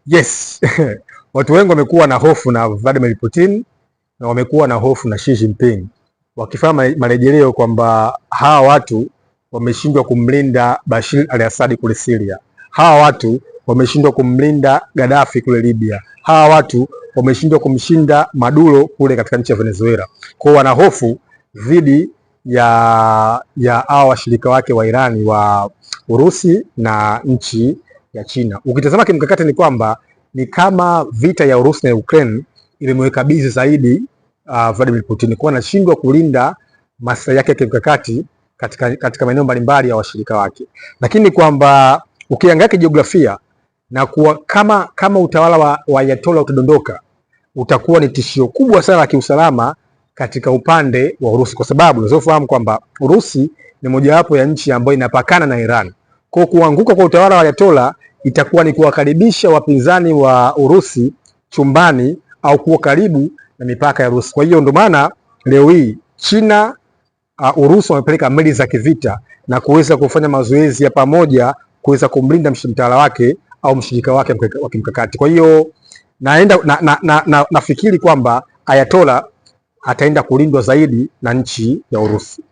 Yes. Watu wengi wamekuwa na hofu na Vladimir Putin na wamekuwa na hofu na Xi Jinping, wakifanya marejeleo kwamba hawa watu wameshindwa kumlinda Bashir al-Assad kule Syria. Hawa watu wameshindwa kumlinda Gaddafi kule Libya. Hawa watu wameshindwa kumshinda Maduro kule katika nchi ya Venezuela. Kwa wana hofu dhidi ya hawa washirika wake wa Irani wa Urusi na nchi ya China. Ukitazama kimkakati ni kwamba ni kama vita ya Urusi na Ukraine imemweka bizi zaidi Vladimir Putin, kwa anashindwa kulinda maslahi yake ya kimkakati katika maeneo mbalimbali ya washirika wake. Lakini kwamba ukiangalia jiografia na kuwa kama utawala wa Ayatollah utadondoka, utakuwa ni tishio kubwa sana la kiusalama katika upande wa Urusi, kwa sababu unazofahamu kwamba Urusi ni mojawapo ya nchi ambayo inapakana na Iran. Kwa kuanguka kwa utawala wa Ayatollah itakuwa ni kuwakaribisha wapinzani wa Urusi chumbani au kuwa karibu na mipaka ya Urusi. Kwa hiyo ndio maana leo hii China, Urusi wamepeleka meli za kivita na kuweza kufanya mazoezi ya pamoja kuweza kumlinda mtawala wake au mshirika wake wa kimkakati. Kwa hiyo nafikiri kwamba Ayatollah ataenda kulindwa zaidi na nchi ya Urusi.